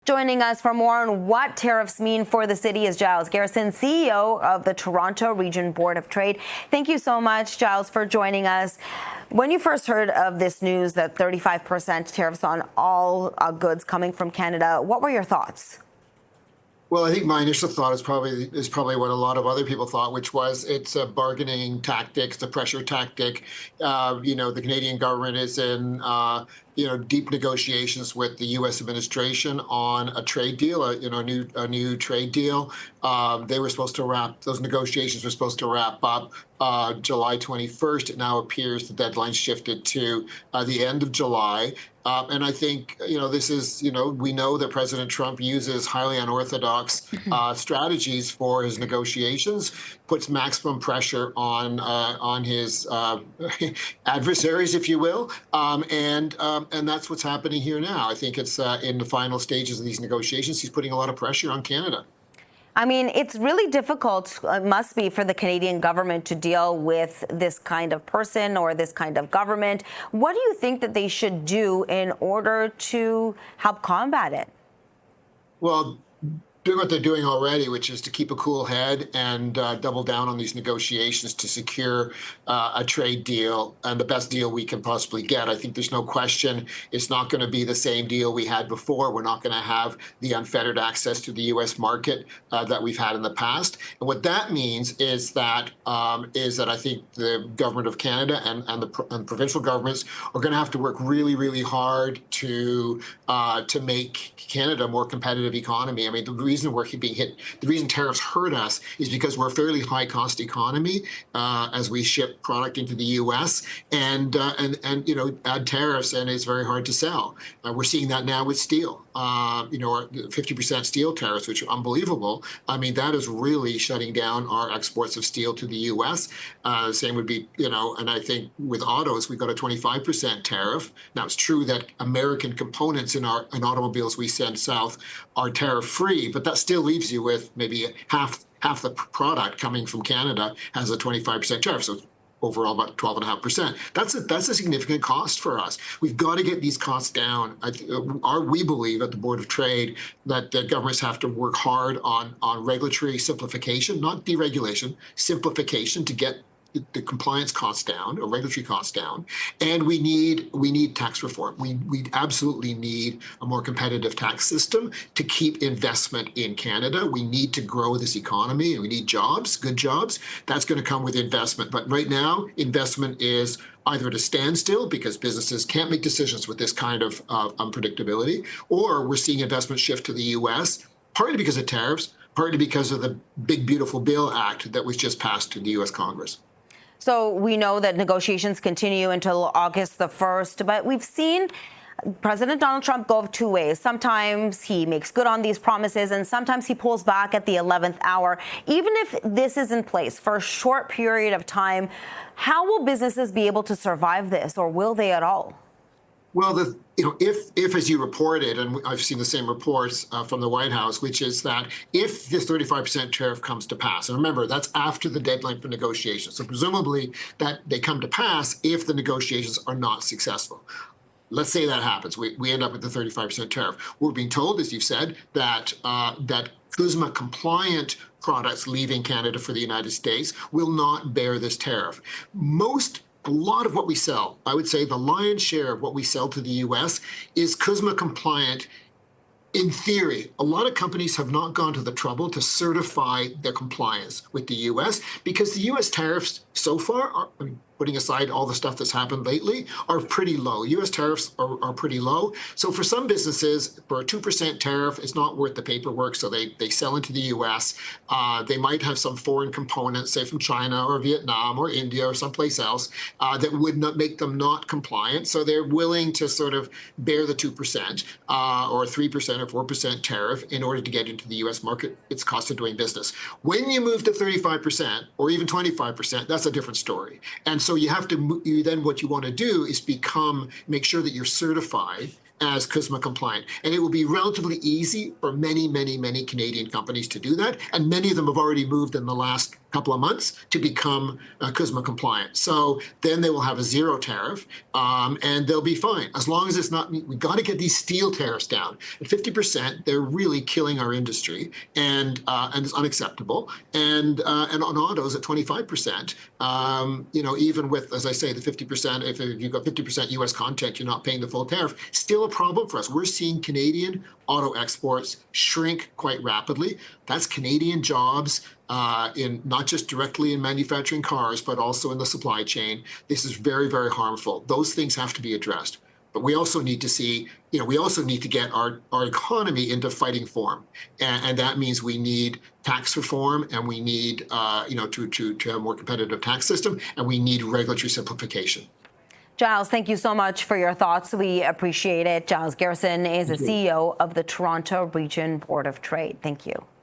Joining us for more on what tariffs mean for the city is Giles Gherson, CEO of the Toronto Region Board of Trade. Thank you so much, Giles, for joining us. When you first heard of this news that 35% tariffs on all goods coming from Canada, what were your thoughts? Well, I think my initial thought is probably what a lot of other people thought, which was it's a bargaining tactic, it's a pressure tactic. The Canadian government is in deep negotiations with the U.S. administration on a trade deal, a new trade deal. Those negotiations were supposed to wrap up July 21st. It now appears the deadline shifted to the end of July. And I think, this is, we know that President Trump uses highly unorthodox strategies for his negotiations, puts maximum pressure on his adversaries, if you will. And that's what's happening here now. I think it's in the final stages of these negotiations. He's putting a lot of pressure on Canada. I mean, it's really difficult, it must be, for the Canadian government to deal with this kind of person or this kind of government. What do you think that they should do in order to help combat it? Well, doing what they're doing already, which is to keep a cool head and double down on these negotiations to secure a trade deal and the best deal we can possibly get. I think there's no question it's not going to be the same deal we had before. We're not going to have the unfettered access to the U.S. market that we've had in the past. And what that means is that I think the government of Canada and the provincial governments are going to have to work really, really hard to make Canada a more competitive economy. I mean, the reason tariffs hurt us is because we're a fairly high cost economy as we ship product into the U.S. and add tariffs and it's very hard to sell. We're seeing that now with steel. 50% steel tariffs, which are unbelievable. I mean, that is really shutting down our exports of steel to the U.S. Same would be, and I think with autos, we've got a 25% tariff. Now, it's true that American components in automobiles we send south are tariff-free, but that still leaves you with maybe half the product coming from Canada has a 25% tariff. So overall about 12.5%. That's a significant cost for us. We've got to get these costs down. We believe at the Board of Trade that the governments have to work hard on regulatory simplification, not deregulation, simplification to get the compliance costs down, or regulatory costs down, and we need tax reform. We absolutely need a more competitive tax system to keep investment in Canada. We need to grow this economy, and we need jobs, good jobs. That's going to come with investment. But right now, investment is either at a standstill because businesses can't make decisions with this kind of unpredictability, or we're seeing investment shift to the U.S., partly because of tariffs, partly because of the Big Beautiful Bill Act that was just passed in the U.S. Congress. So we know that negotiations continue until August the 1st, but we've seen President Donald Trump go two ways. Sometimes he makes good on these promises, and sometimes he pulls back at the 11th hour. Even if this is in place for a short period of time, how will businesses be able to survive this, or will they at all? Well, if as you reported, and I've seen the same reports from the White House, which is that if this 35% tariff comes to pass, and remember, that's after the deadline for negotiations. So presumably that they come to pass if the negotiations are not successful. Let's say that happens. We end up with the 35% tariff. We're being told, as you've said, that CUSMA compliant products leaving Canada for the United States will not bear this tariff. A lot of what we sell, I would say the lion's share of what we sell to the U.S. is CUSMA compliant. In theory, a lot of companies have not gone to the trouble to certify their compliance with the U.S. because the U.S. tariffs so far, putting aside all the stuff that's happened lately, are pretty low. U.S. tariffs are pretty low. So for some businesses, for a 2% tariff, it's not worth the paperwork, so they sell into the U.S. They might have some foreign components, say from China or Vietnam or India or someplace else, that would not make them not compliant. So they're willing to sort of bear the 2% or 3% or 4% tariff in order to get into the U.S. market. It's cost of doing business. When you move to 35% or even 25%, that's a different story. And so you have to, then what you want to do is make sure that you're certified as CUSMA compliant. And it will be relatively easy for many, many, many Canadian companies to do that. And many of them have already moved in the last couple of months to become CUSMA compliant. So then they will have a zero tariff, and they'll be fine as long as it's not. We got to get these steel tariffs down at 50%. They're really killing our industry, and it's unacceptable. And on autos at 25%. Even with, as I say, the 50%. If you've got 50% U.S. content, you're not paying the full tariff. Still a problem for us. We're seeing Canadian auto exports shrink quite rapidly. That's Canadian jobs. In not just directly in manufacturing cars, but also in the supply chain. This is very, very harmful. Those things have to be addressed. But we also need to see, we also need to get our economy into fighting form. And that means we need tax reform, and we need, to have a more competitive tax system, and we need regulatory simplification. Giles, thank you so much for your thoughts. We appreciate it. Giles Gherson is the CEO of the Toronto Region Board of Trade. Thank you.